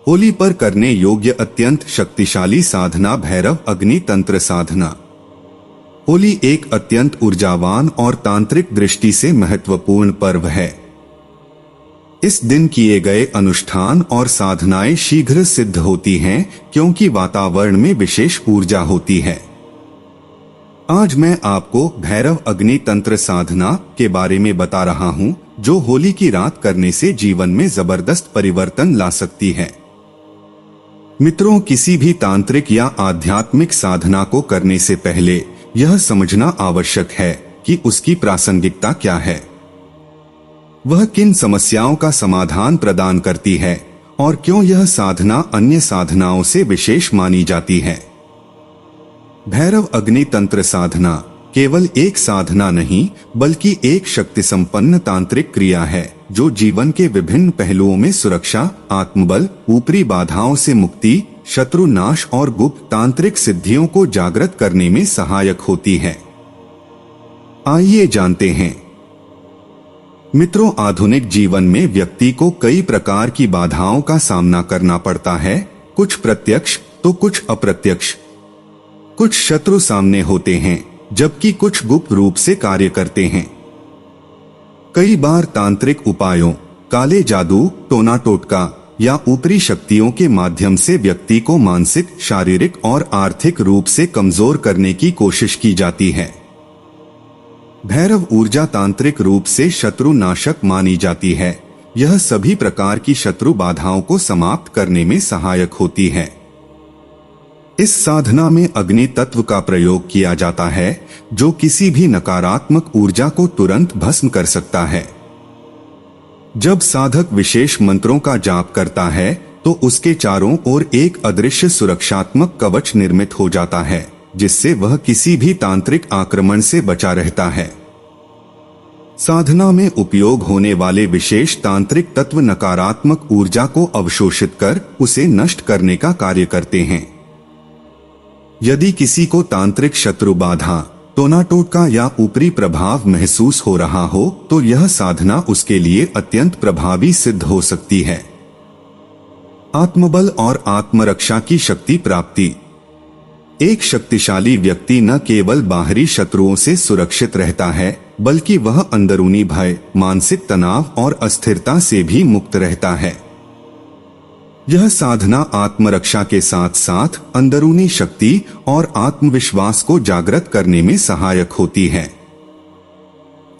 होली पर करने योग्य अत्यंत शक्तिशाली साधना भैरव अग्नि तंत्र साधना। होली एक अत्यंत ऊर्जावान और तांत्रिक दृष्टि से महत्वपूर्ण पर्व है। इस दिन किए गए अनुष्ठान और साधनाएं शीघ्र सिद्ध होती हैं क्योंकि वातावरण में विशेष ऊर्जा होती है। आज मैं आपको भैरव अग्नि तंत्र साधना के बारे में बता रहा हूं, जो होली की रात करने से जीवन में जबरदस्त परिवर्तन ला सकती है। मित्रों, किसी भी तांत्रिक या आध्यात्मिक साधना को करने से पहले यह समझना आवश्यक है कि उसकी प्रासंगिकता क्या है, वह किन समस्याओं का समाधान प्रदान करती है और क्यों यह साधना अन्य साधनाओं से विशेष मानी जाती है। भैरव अग्नि तंत्र साधना केवल एक साधना नहीं बल्कि एक शक्ति संपन्न तांत्रिक क्रिया है जो जीवन के विभिन्न पहलुओं में सुरक्षा, आत्मबल, ऊपरी बाधाओं से मुक्ति, शत्रु नाश और गुप्त तांत्रिक सिद्धियों को जागृत करने में सहायक होती है। आइए जानते हैं। मित्रों, आधुनिक जीवन में व्यक्ति को कई प्रकार की बाधाओं का सामना करना पड़ता है, कुछ प्रत्यक्ष तो कुछ अप्रत्यक्ष। कुछ शत्रु सामने होते हैं जबकि कुछ गुप्त रूप से कार्य करते हैं। कई बार तांत्रिक उपायों, काले जादू, टोना टोटका या ऊपरी शक्तियों के माध्यम से व्यक्ति को मानसिक, शारीरिक और आर्थिक रूप से कमजोर करने की कोशिश की जाती है। भैरव ऊर्जा तांत्रिक रूप से शत्रु नाशक मानी जाती है। यह सभी प्रकार की शत्रु बाधाओं को समाप्त करने में सहायक होती है। इस साधना में अग्नि तत्व का प्रयोग किया जाता है जो किसी भी नकारात्मक ऊर्जा को तुरंत भस्म कर सकता है। जब साधक विशेष मंत्रों का जाप करता है तो उसके चारों ओर एक अदृश्य सुरक्षात्मक कवच निर्मित हो जाता है जिससे वह किसी भी तांत्रिक आक्रमण से बचा रहता है। साधना में उपयोग होने वाले विशेष तांत्रिक तत्व नकारात्मक ऊर्जा को अवशोषित कर उसे नष्ट करने का कार्य करते हैं। यदि किसी को तांत्रिक शत्रु बाधा, टोना टोटका या ऊपरी प्रभाव महसूस हो रहा हो तो यह साधना उसके लिए अत्यंत प्रभावी सिद्ध हो सकती है। आत्मबल और आत्मरक्षा की शक्ति प्राप्ति। एक शक्तिशाली व्यक्ति न केवल बाहरी शत्रुओं से सुरक्षित रहता है बल्कि वह अंदरूनी भय, मानसिक तनाव और अस्थिरता से भी मुक्त रहता है। यह साधना आत्मरक्षा के साथ साथ अंदरूनी शक्ति और आत्मविश्वास को जागृत करने में सहायक होती है।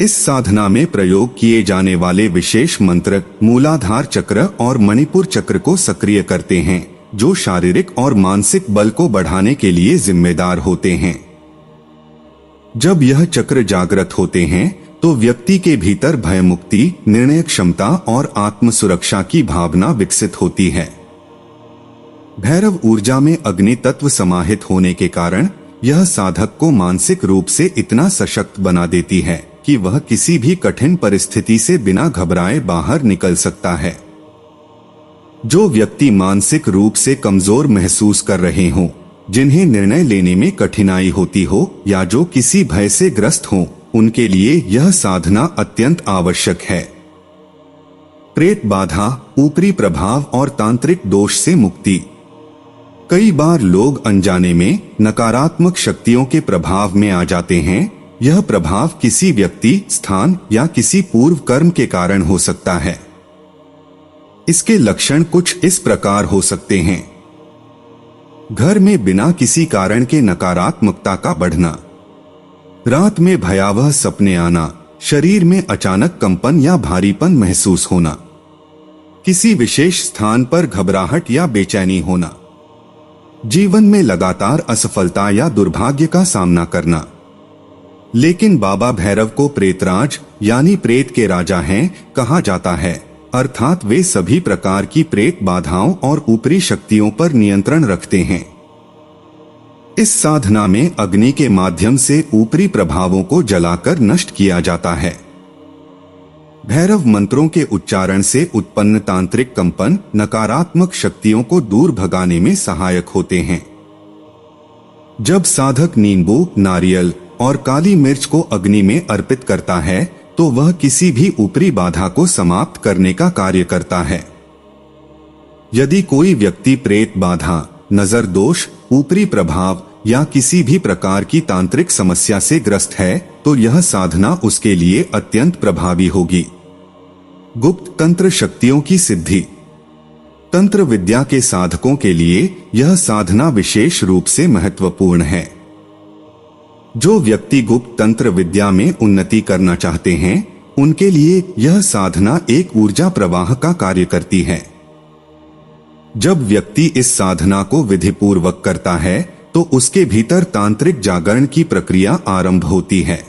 इस साधना में प्रयोग किए जाने वाले विशेष मंत्र मूलाधार चक्र और मणिपुर चक्र को सक्रिय करते हैं जो शारीरिक और मानसिक बल को बढ़ाने के लिए जिम्मेदार होते हैं। जब यह चक्र जागृत होते हैं तो व्यक्ति के भीतर भय मुक्ति, निर्णय क्षमता और आत्म सुरक्षा की भावना विकसित होती है। भैरव ऊर्जा में अग्नि तत्व समाहित होने के कारण यह साधक को मानसिक रूप से इतना सशक्त बना देती है कि वह किसी भी कठिन परिस्थिति से बिना घबराए बाहर निकल सकता है। जो व्यक्ति मानसिक रूप से कमजोर महसूस कर रहे हों, जिन्हें निर्णय लेने में कठिनाई होती हो या जो किसी भय से ग्रस्त हों, उनके लिए यह साधना अत्यंत आवश्यक है। प्रेत बाधा, ऊपरी प्रभाव और तांत्रिक दोष से मुक्ति। कई बार लोग अनजाने में नकारात्मक शक्तियों के प्रभाव में आ जाते हैं। यह प्रभाव किसी व्यक्ति, स्थान या किसी पूर्व कर्म के कारण हो सकता है। इसके लक्षण कुछ इस प्रकार हो सकते हैं। घर में बिना किसी कारण के नकारात्मकता का बढ़ना, रात में भयावह सपने आना, शरीर में अचानक कंपन या भारीपन महसूस होना, किसी विशेष स्थान पर घबराहट या बेचैनी होना, जीवन में लगातार असफलता या दुर्भाग्य का सामना करना। लेकिन बाबा भैरव को प्रेतराज यानी प्रेत के राजा हैं कहा जाता है, अर्थात वे सभी प्रकार की प्रेत बाधाओं और ऊपरी शक्तियों पर नियंत्रण रखते हैं। इस साधना में अग्नि के माध्यम से ऊपरी प्रभावों को जलाकर नष्ट किया जाता है। भैरव मंत्रों के उच्चारण से उत्पन्न तांत्रिक कंपन नकारात्मक शक्तियों को दूर भगाने में सहायक होते हैं। जब साधक नींबू, नारियल और काली मिर्च को अग्नि में अर्पित करता है तो वह किसी भी ऊपरी बाधा को समाप्त करने का कार्य करता है। यदि कोई व्यक्ति प्रेत बाधा, नजर दोष, ऊपरी प्रभाव या किसी भी प्रकार की तांत्रिक समस्या से ग्रस्त है तो यह साधना उसके लिए अत्यंत प्रभावी होगी। गुप्त तंत्र शक्तियों की सिद्धि। तंत्र विद्या के साधकों के लिए यह साधना विशेष रूप से महत्वपूर्ण है। जो व्यक्ति गुप्त तंत्र विद्या में उन्नति करना चाहते हैं उनके लिए यह साधना एक ऊर्जा प्रवाह का कार्य करती है। जब व्यक्ति इस साधना को विधिपूर्वक करता है तो उसके भीतर तांत्रिक जागरण की प्रक्रिया आरंभ होती है।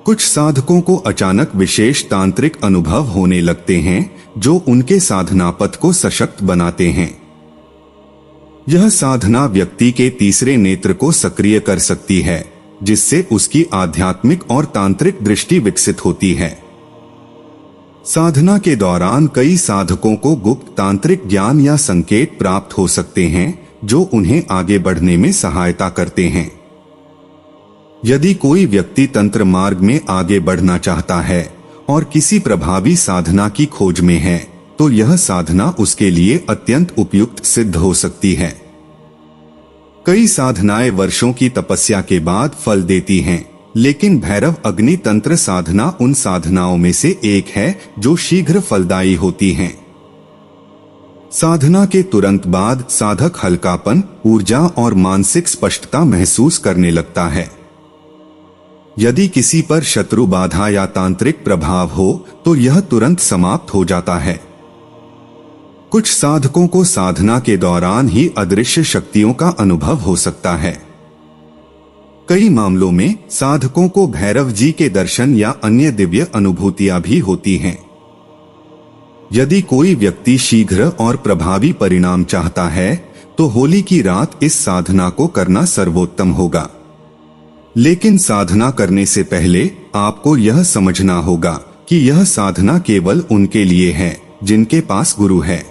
कुछ साधकों को अचानक विशेष तांत्रिक अनुभव होने लगते हैं जो उनके साधना पथ को सशक्त बनाते हैं। यह साधना व्यक्ति के तीसरे नेत्र को सक्रिय कर सकती है जिससे उसकी आध्यात्मिक और तांत्रिक दृष्टि विकसित होती है। साधना के दौरान कई साधकों को गुप्त तांत्रिक ज्ञान या संकेत प्राप्त हो सकते हैं जो उन्हें आगे बढ़ने में सहायता करते हैं। यदि कोई व्यक्ति तंत्र मार्ग में आगे बढ़ना चाहता है और किसी प्रभावी साधना की खोज में है तो यह साधना उसके लिए अत्यंत उपयुक्त सिद्ध हो सकती है। कई साधनाएं वर्षों की तपस्या के बाद फल देती हैं, लेकिन भैरव अग्नि तंत्र साधना उन साधनाओं में से एक है जो शीघ्र फलदायी होती हैं। साधना के तुरंत बाद साधक हल्कापन, ऊर्जा और मानसिक स्पष्टता महसूस करने लगता है। यदि किसी पर शत्रु बाधा या तांत्रिक प्रभाव हो तो यह तुरंत समाप्त हो जाता है। कुछ साधकों को साधना के दौरान ही अदृश्य शक्तियों का अनुभव हो सकता है। कई मामलों में साधकों को भैरव जी के दर्शन या अन्य दिव्य अनुभूतियां भी होती हैं। यदि कोई व्यक्ति शीघ्र और प्रभावी परिणाम चाहता है तो होली की रात इस साधना को करना सर्वोत्तम होगा। लेकिन साधना करने से पहले आपको यह समझना होगा कि यह साधना केवल उनके लिए है जिनके पास गुरु है।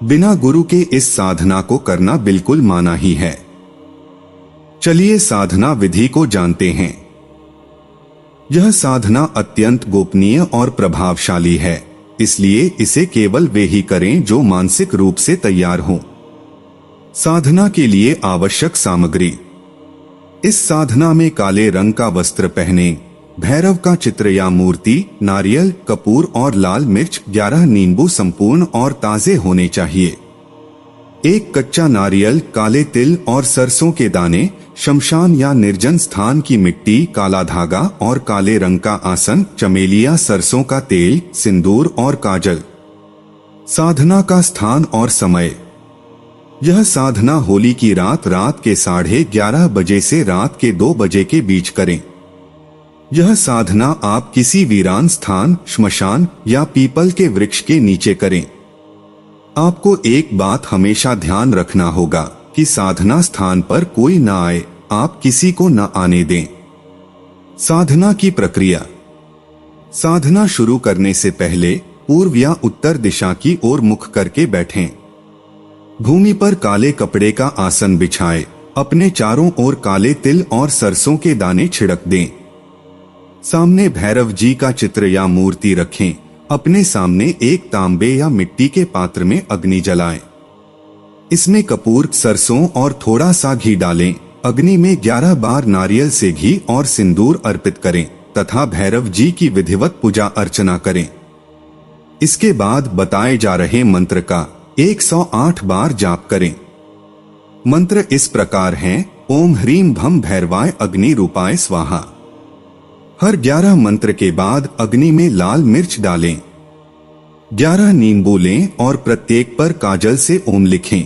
बिना गुरु के इस साधना को करना बिल्कुल माना ही है। चलिए साधना विधि को जानते हैं। यह साधना अत्यंत गोपनीय और प्रभावशाली है, इसलिए इसे केवल वे ही करें जो मानसिक रूप से तैयार हों। साधना के लिए आवश्यक सामग्री। इस साधना में काले रंग का वस्त्र पहने, भैरव का चित्र या मूर्ति, नारियल, कपूर और लाल मिर्च, 11 नींबू संपूर्ण और ताजे होने चाहिए। एक कच्चा नारियल, काले तिल और सरसों के दाने, शमशान या निर्जन स्थान की मिट्टी, काला धागा और काले रंग का आसन, चमेलिया, सरसों का तेल, सिंदूर और काजल। साधना का स्थान और समय। यह साधना होली की रात के 11:30 बजे से रात के 2 बजे के बीच करें। यह साधना आप किसी वीरान स्थान, श्मशान या पीपल के वृक्ष के नीचे करें। आपको एक बात हमेशा ध्यान रखना होगा कि साधना स्थान पर कोई न आए, आप किसी को न आने दें। साधना की प्रक्रिया। साधना शुरू करने से पहले पूर्व या उत्तर दिशा की ओर मुख करके बैठें। भूमि पर काले कपड़े का आसन बिछाएं। अपने चारों ओर काले तिल और सरसों के दाने छिड़क दें। सामने भैरव जी का चित्र या मूर्ति रखें। अपने सामने एक तांबे या मिट्टी के पात्र में अग्नि जलाएं। इसमें कपूर, सरसों और थोड़ा सा घी डालें। अग्नि में 11 बार नारियल से घी और सिंदूर अर्पित करें तथा भैरव जी की विधिवत पूजा अर्चना करें। इसके बाद बताए जा रहे मंत्र का 108 बार जाप करें। मंत्र इस प्रकार हैं: ओम ह्रीम भम भैरवाय अग्नि रूपाय स्वाहा। हर 11 मंत्र के बाद अग्नि में लाल मिर्च डालें। 11 नींबू लें और प्रत्येक पर काजल से ओम लिखें।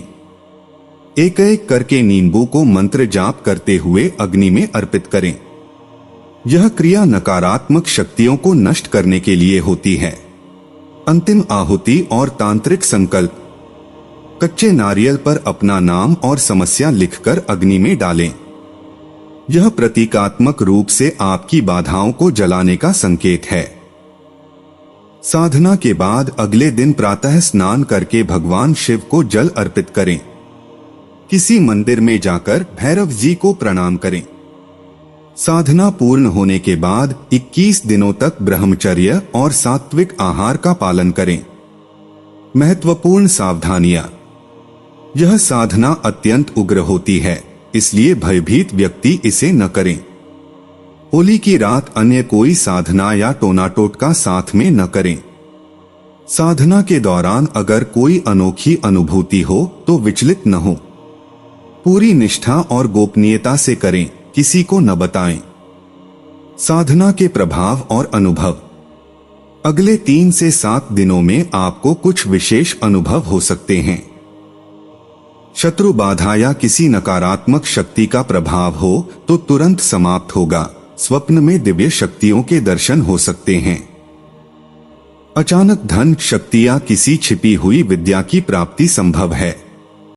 एक एक करके नींबू को मंत्र जाप करते हुए अग्नि में अर्पित करें। यह क्रिया नकारात्मक शक्तियों को नष्ट करने के लिए होती है। अंतिम आहुति और तांत्रिक संकल्प। कच्चे नारियल पर अपना नाम और समस्या लिखकर अग्नि में डालें। यह प्रतीकात्मक रूप से आपकी बाधाओं को जलाने का संकेत है। साधना के बाद अगले दिन प्रातः स्नान करके भगवान शिव को जल अर्पित करें। किसी मंदिर में जाकर भैरव जी को प्रणाम करें। साधना पूर्ण होने के बाद 21 दिनों तक ब्रह्मचर्य और सात्विक आहार का पालन करें। महत्वपूर्ण सावधानियां। यह साधना अत्यंत उग्र होती है, इसलिए भयभीत व्यक्ति इसे न करें। होली की रात अन्य कोई साधना या टोना टोटका साथ में न करें। साधना के दौरान अगर कोई अनोखी अनुभूति हो तो विचलित न हो। पूरी निष्ठा और गोपनीयता से करें, किसी को न बताएं। साधना के प्रभाव और अनुभव। अगले 3 से 7 दिनों में आपको कुछ विशेष अनुभव हो सकते हैं। शत्रु बाधा या किसी नकारात्मक शक्ति का प्रभाव हो तो तुरंत समाप्त होगा। स्वप्न में दिव्य शक्तियों के दर्शन हो सकते हैं। अचानक धन, शक्ति या किसी छिपी हुई विद्या की प्राप्ति संभव है।